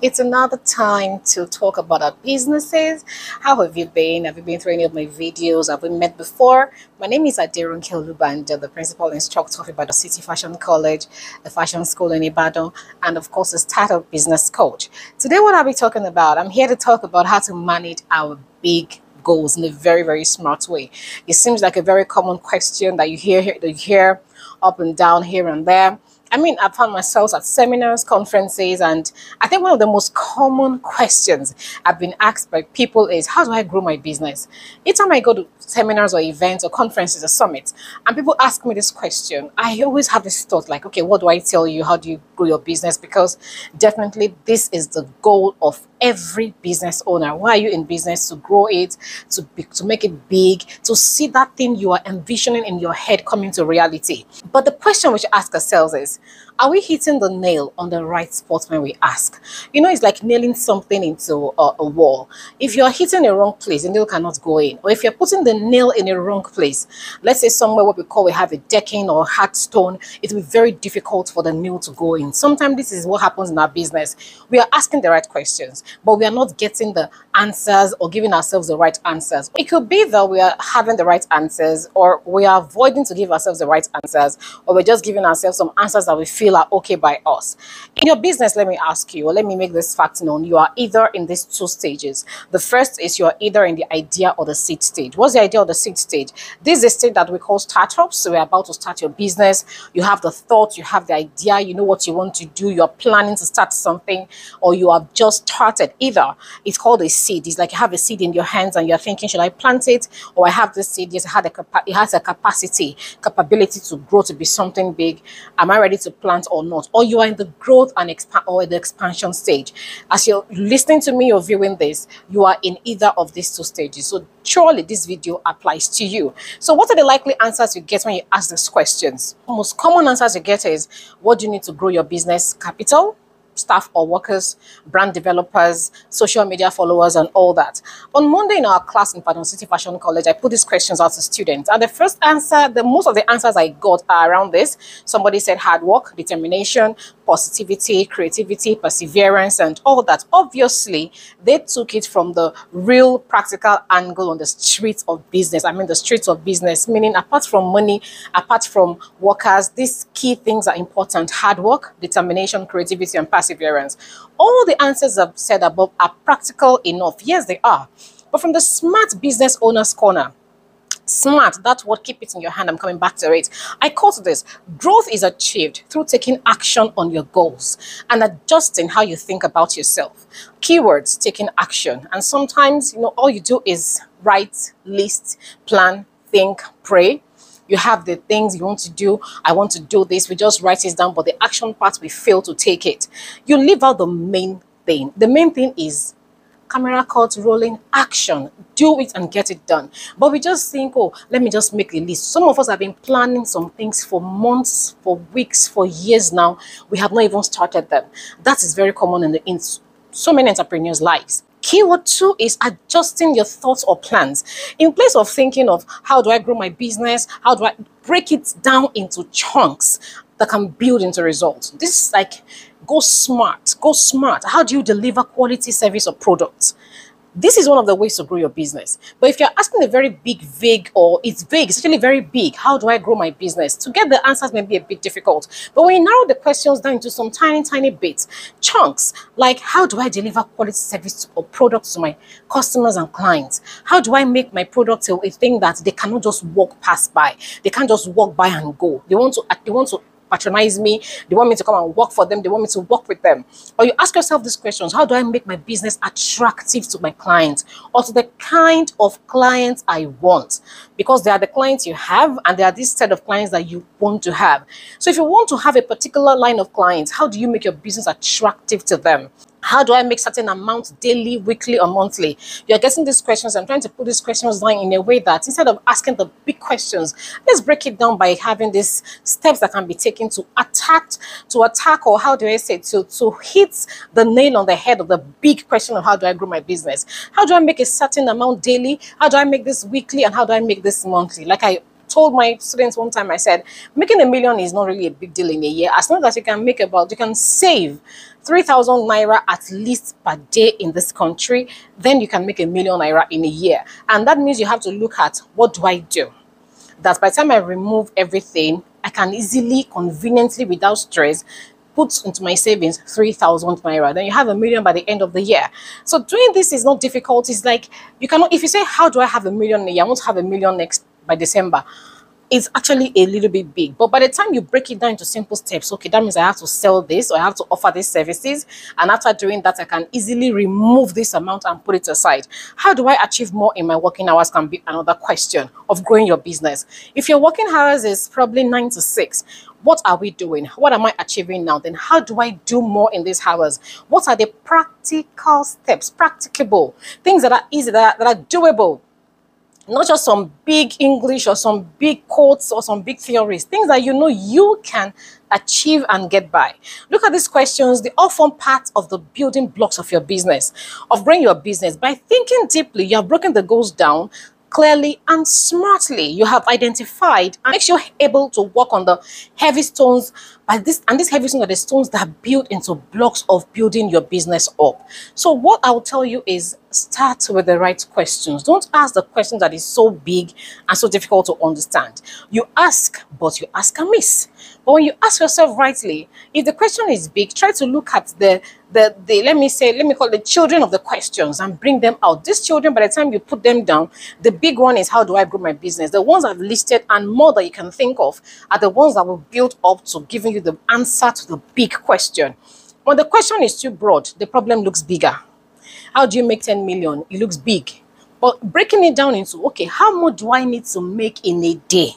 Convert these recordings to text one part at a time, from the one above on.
It's another time to talk about our businesses. How have you been? Have you been through any of my videos? Have we met before? My name is Adirun Kilubanda, the principal instructor of Ibadan City Fashion College, the fashion school in Ibadan, and of course, a startup business coach. Today, what I'll be talking about, I'm here to talk about how to manage our big goals in a very, very smart way. It seems like a very common question that you hear up and down here and there. I mean, I found myself at seminars, conferences, and I think one of the most common questions I've been asked by people is, how do I grow my business? Each time I go to seminars or events or conferences or summits, and people ask me this question, I always have this thought like, okay, what do I tell you? How do you grow your business? Because definitely this is the goal of every business owner. Why are you in business? To grow it, to make it big, to see that thing you are envisioning in your head coming to reality. But the question we should ask ourselves is, are we hitting the nail on the right spot when we ask? You know, it's like nailing something into a wall. If you're hitting the wrong place, the nail cannot go in. Or if you're putting the nail in the wrong place, let's say somewhere what we have a decking or hard stone, it will be very difficult for the nail to go in. Sometimes this is what happens in our business. We are asking the right questions, but we are not getting the answers or giving ourselves the right answers. It could be that we are having the right answers, or we are avoiding to give ourselves the right answers, or we're just giving ourselves some answers that we feel are okay by us. In your business, let me ask you, or let me make this fact known, you are either in these two stages. The first is you're either in the idea or the seed stage. What's the idea of the seed stage? This is a stage that we call startups. So we're about to start your business. You have the thought, you have the idea, you know what you want to do, you're planning to start something, or you have just started. Either it's called a seed. It's like you have a seed in your hands and you're thinking, should I plant it? Or I have this seed, yes, it has a capability to grow to be something big. Am I ready to plant or not? Or you are in the growth and the expansion stage. As you're listening to me or viewing this, you are in either of these two stages. So surely this video applies to you. So what are the likely answers you get when you ask these questions? The most common answers you get is, what do you need to grow your business? Capital, staff or workers, brand developers, social media followers, and all that. On Monday in our class in Ibadan City Fashion College, I put these questions out to students. And the first answer, most of the answers I got are around this. Somebody said hard work, determination, positivity, creativity, perseverance, and all that. Obviously, they took it from the real practical angle on the streets of business. I mean, the streets of business, meaning apart from money, apart from workers, these key things are important: hard work, determination, creativity, and perseverance. All the answers I've said above are practical enough. Yes, they are. But from the smart business owner's corner, smart, that word, keep it in your hand. I'm coming back to it. I quote this: growth is achieved through taking action on your goals and adjusting how you think about yourself. Keywords: taking action. And sometimes, all you do is write, list, plan, think, pray. You have the things you want to do. I want to do this. We just write it down, but the action part, we fail to take it. You leave out the main thing. The main thing is camera cut, rolling, action. Do it and get it done. But we just think, oh, let me just make a list. Some of us have been planning some things for months, for weeks, for years now. We have not even started them. That is very common in so many entrepreneurs' lives. Keyword 2 is adjusting your thoughts or plans. In place of thinking of, how do I grow my business? How do I break it down into chunks that can build into results? This is like, go smart, go smart. How do you deliver quality service or products? This is one of the ways to grow your business. But if you're asking a very big, vague, or it's vague, it's actually very big, how do I grow my business? To get the answers may be a bit difficult. But when you narrow the questions down into some tiny, tiny bits, chunks, like how do I deliver quality service or products to my customers and clients? How do I make my product a thing that they cannot just walk past by? They can't just walk by and go. They want to patronize me, they want me to come and work for them, they want me to work with them. Or you ask yourself these questions: how do I make my business attractive to my clients, or to the kind of clients I want? Because they are the clients you have, and there are this set of clients that you want to have. So if you want to have a particular line of clients, how do you make your business attractive to them? How do I make certain amounts daily, weekly, or monthly? You're getting these questions. I'm trying to put these questions down in a way that instead of asking the big questions, let's break it down by having these steps that can be taken to attack, or how do I say, to hit the nail on the head of the big question of how do I grow my business? How do I make a certain amount daily? How do I make this weekly? And how do I make this monthly? Like I told my students one time, I said, making 1 million is not really a big deal in a year. As long as you can you can save 3,000 naira at least per day in this country, then you can make 1 million naira in a year. And that means you have to look at, what do I do? That by the time I remove everything, I can easily, conveniently, without stress, put into my savings 3,000 naira. Then you have 1 million by the end of the year. So doing this is not difficult. It's like, you cannot, if you say, how do I have 1 million a year? I want to have 1 million next by December. It's actually a little bit big. But by the time you break it down into simple steps, okay, that means I have to sell this, or I have to offer these services. And after doing that, I can easily remove this amount and put it aside. How do I achieve more in my working hours can be another question of growing your business. If your working hours is probably 9 to 6, what are we doing? What am I achieving now? Then how do I do more in these hours? What are the practical steps, practicable, things that are easy, that are doable? Not just some big English or some big quotes or some big theories, things that you know you can achieve and get by. Look at these questions. They all form part of the building blocks of your business, of growing your business. By thinking deeply, you have broken the goals down clearly and smartly. You have identified and makes you able to work on the heavy stones. These heavy stones are the stones that build into blocks of building your business up. So what I'll tell you is, start with the right questions. Don't ask the question that is so big and so difficult to understand. You ask, but you ask amiss. But when you ask yourself rightly, if the question is big, try to look at the let me call the children of the questions and bring them out. These children, by the time you put them down, the big one is, how do I grow my business? The ones I've listed and more that you can think of are the ones that will build up to giving you the answer to the big question. When the question is too broad, the problem looks bigger. How do you make 10 million? It looks big. But breaking it down into, okay, how much do I need to make in a day,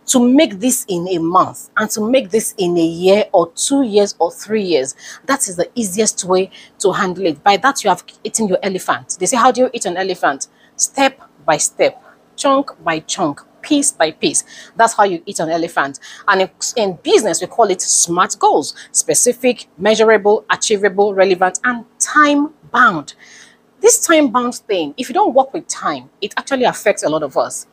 to make this in a month, and to make this in a year or 2 years or 3 years? That is the easiest way to handle it. By that, you have eaten your elephant. They say, how do you eat an elephant? Step by step, chunk by chunk, piece by piece. That's how you eat an elephant. And in business, we call it SMART goals: specific, measurable, achievable, relevant, and time bound. This time bound thing, if you don't work with time, it actually affects a lot of us.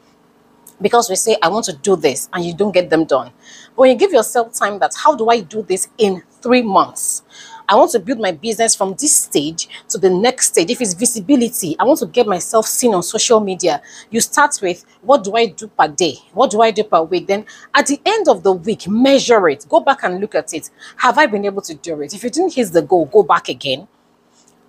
Because we say, I want to do this, and you don't get them done. But when you give yourself time, that how do I do this in 3 months? I want to build my business from this stage to the next stage. If it's visibility, I want to get myself seen on social media. You start with, what do I do per day? What do I do per week? Then at the end of the week, measure it. Go back and look at it. Have I been able to do it? If you didn't hit the goal, go back again.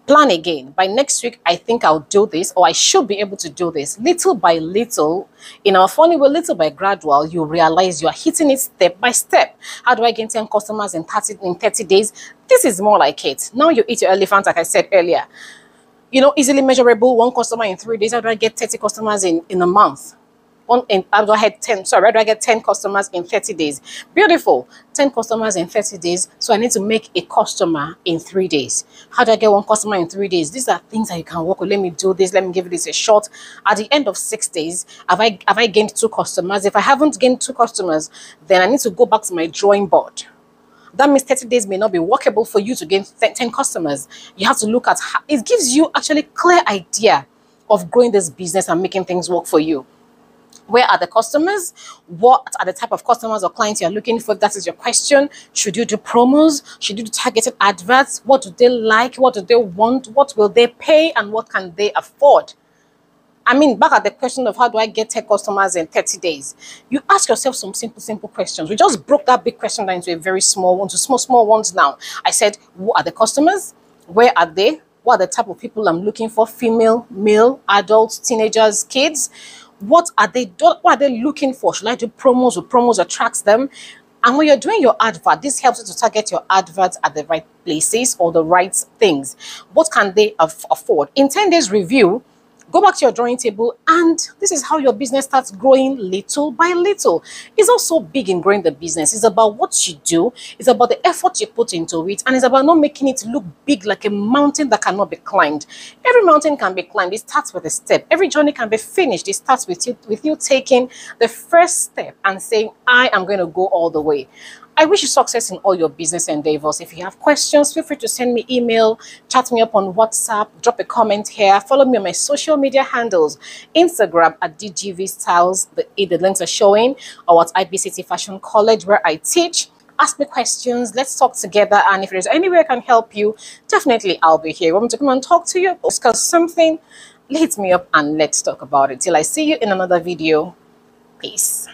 Plan again. By next week, I think I'll do this, or I should be able to do this. Little by little, in our funny way, little by gradual, you realize you are hitting it step by step. How do I gain 10 customers in 30 days? This is more like it. Now you eat your elephant, like I said earlier. You know, easily measurable, 1 customer in 3 days. How do I get 30 customers in a month? How do I get 10 customers in 30 days? Beautiful. 10 customers in 30 days. So I need to make a customer in 3 days. How do I get 1 customer in 3 days? These are things that you can work with. Let me do this. Let me give this a shot. At the end of 6 days, have I gained 2 customers? If I haven't gained 2 customers, then I need to go back to my drawing board. That means 30 days may not be workable for you to gain 10 customers. You have to look at how it gives you actually clear idea of growing this business and making things work for you. Where are the customers? What are the type of customers or clients you're looking for? That is your question. Should you do promos? Should you do targeted adverts? What do they like? What do they want? What will they pay? And what can they afford? I mean, back at the question of, how do I get 10 customers in 30 days? You ask yourself some simple questions. We just broke that big question down into a very small one, to small ones now. I said, what are the customers? Where are they? What are the type of people I'm looking for? Female, male, adults, teenagers, kids? What are they looking for? Should I do promos? Will promos attract them? And when you're doing your advert, this helps you to target your adverts at the right places or the right things. What can they afford? In 10 days review, go back to your drawing table, and this is how your business starts growing little by little. It's also big in growing the business. It's about what you do. It's about the effort you put into it. And it's about not making it look big like a mountain that cannot be climbed. Every mountain can be climbed. It starts with a step. Every journey can be finished. It starts with you taking the first step and saying, I am going to go all the way. I wish you success in all your business endeavors. If you have questions, feel free to send me email, chat me up on WhatsApp, drop a comment here, follow me on my social media handles, Instagram at DGV Styles, the links are showing, or at IB City Fashion College where I teach. Ask me questions, let's talk together, and if there's any way I can help you, definitely I'll be here. Want me to come and talk to you, discuss something, hit me up and let's talk about it. Till I see you in another video. Peace.